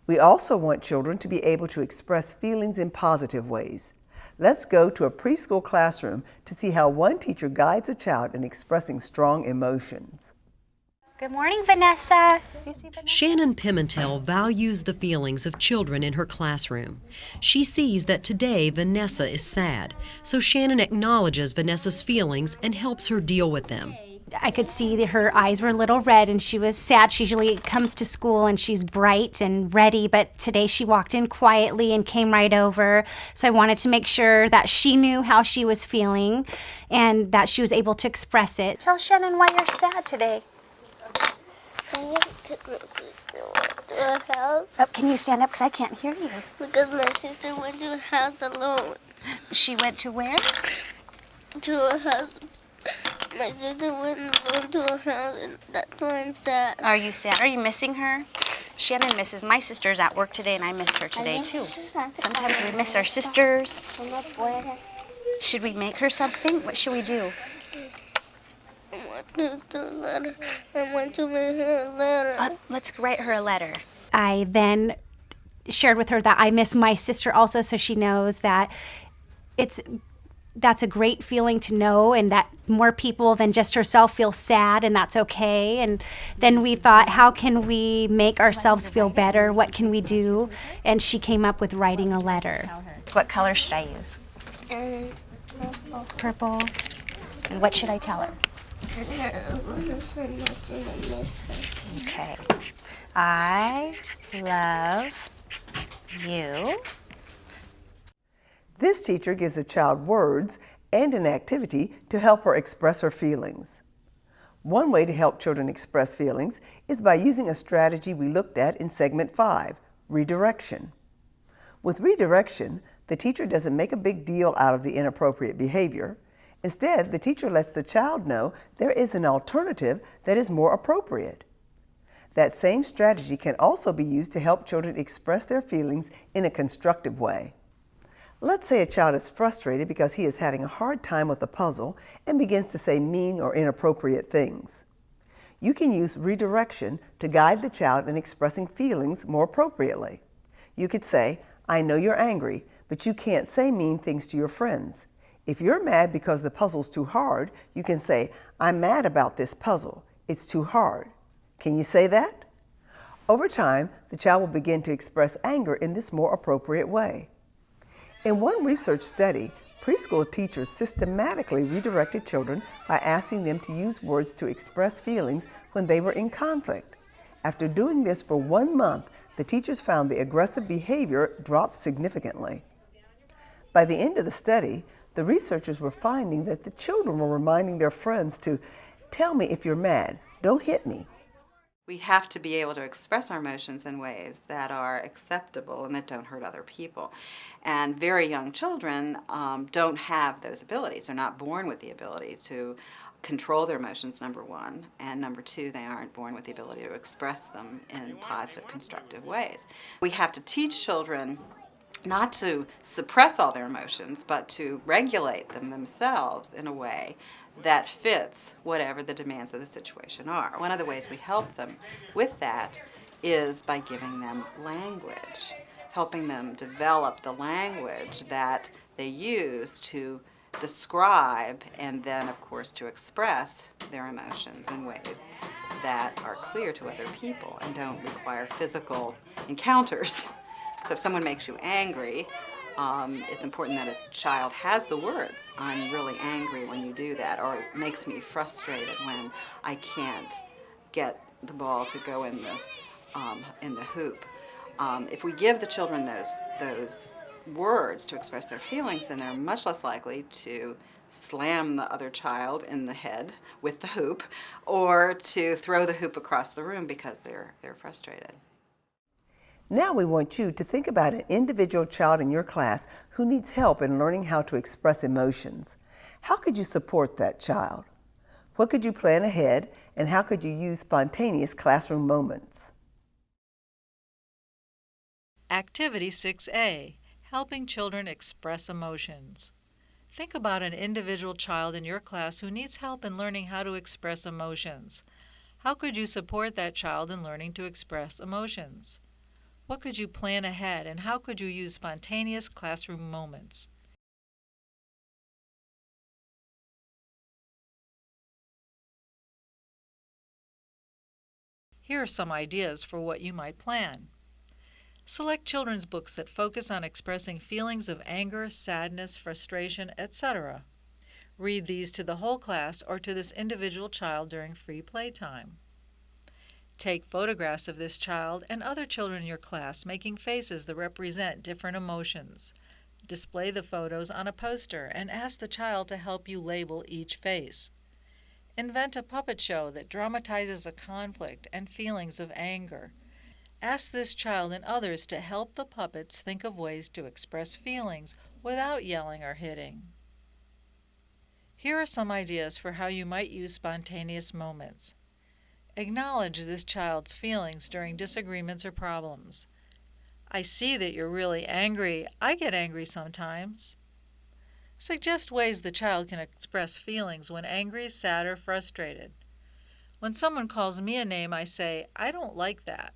We also want children to be able to express feelings in positive ways. Let's go to a preschool classroom to see how one teacher guides a child in expressing strong emotions. Good morning, Vanessa. You see Vanessa? Shannon Pimentel values the feelings of children in her classroom. She sees that today Vanessa is sad, so Shannon acknowledges Vanessa's feelings and helps her deal with them. I could see that her eyes were a little red and she was sad. She usually comes to school and she's bright and ready, but today she walked in quietly and came right over. So I wanted to make sure that she knew how she was feeling and that she was able to express it. Tell Shannon why you're sad today. I took my sister to a house. Oh, can you stand up because I can't hear you? Because my sister went to a house alone. She went to where? To a house. My sister went alone to a house, and that's why I'm sad. Are you sad? Are you missing her? Shannon misses my sister's at work today, and I miss her today too. Sometimes we miss our sisters. Should we make her something? What should we do? I want to make her a letter. Let's write her a letter. I then shared with her that I miss my sister also, so she knows that that's a great feeling to know, and that more people than just herself feel sad, and that's okay. And then we thought, how can we make ourselves feel better? What can we do? And she came up with writing a letter. What color should I use? Purple. And what should I tell her? I love her so much and I miss her. Okay. I love you. This teacher gives a child words and an activity to help her express her feelings. One way to help children express feelings is by using a strategy we looked at in segment 5, redirection. With redirection, the teacher doesn't make a big deal out of the inappropriate behavior. Instead, the teacher lets the child know there is an alternative that is more appropriate. That same strategy can also be used to help children express their feelings in a constructive way. Let's say a child is frustrated because he is having a hard time with a puzzle and begins to say mean or inappropriate things. You can use redirection to guide the child in expressing feelings more appropriately. You could say, I know you're angry, but you can't say mean things to your friends. If you're mad because the puzzle's too hard, you can say, I'm mad about this puzzle. It's too hard. Can you say that? Over time, the child will begin to express anger in this more appropriate way. In one research study, preschool teachers systematically redirected children by asking them to use words to express feelings when they were in conflict. After doing this for 1 month, the teachers found the aggressive behavior dropped significantly. By the end of the study, the researchers were finding that the children were reminding their friends to tell me if you're mad, don't hit me. We have to be able to express our emotions in ways that are acceptable and that don't hurt other people. And very young children don't have those abilities. They're not born with the ability to control their emotions, number one, and number two, they aren't born with the ability to express them in positive, constructive ways. We have to teach children not to suppress all their emotions, but to regulate them themselves in a way that fits whatever the demands of the situation are. One of the ways we help them with that is by giving them language, helping them develop the language that they use to describe and then, of course, to express their emotions in ways that are clear to other people and don't require physical encounters. So if someone makes you angry, it's important that a child has the words, I'm really angry when you do that, or it makes me frustrated when I can't get the ball to go in the hoop. If we give the children those words to express their feelings, then they're much less likely to slam the other child in the head with the hoop or to throw the hoop across the room because they're frustrated. Now we want you to think about an individual child in your class who needs help in learning how to express emotions. How could you support that child? What could you plan ahead, and how could you use spontaneous classroom moments? Activity 6A, Helping Children Express Emotions. Think about an individual child in your class who needs help in learning how to express emotions. How could you support that child in learning to express emotions? What could you plan ahead, and how could you use spontaneous classroom moments? Here are some ideas for what you might plan. Select children's books that focus on expressing feelings of anger, sadness, frustration, etc. Read these to the whole class or to this individual child during free playtime. Take photographs of this child and other children in your class making faces that represent different emotions. Display the photos on a poster and ask the child to help you label each face. Invent a puppet show that dramatizes a conflict and feelings of anger. Ask this child and others to help the puppets think of ways to express feelings without yelling or hitting. Here are some ideas for how you might use spontaneous moments. Acknowledge this child's feelings during disagreements or problems. I see that you're really angry. I get angry sometimes. Suggest ways the child can express feelings when angry, sad, or frustrated. When someone calls me a name, I say, I don't like that.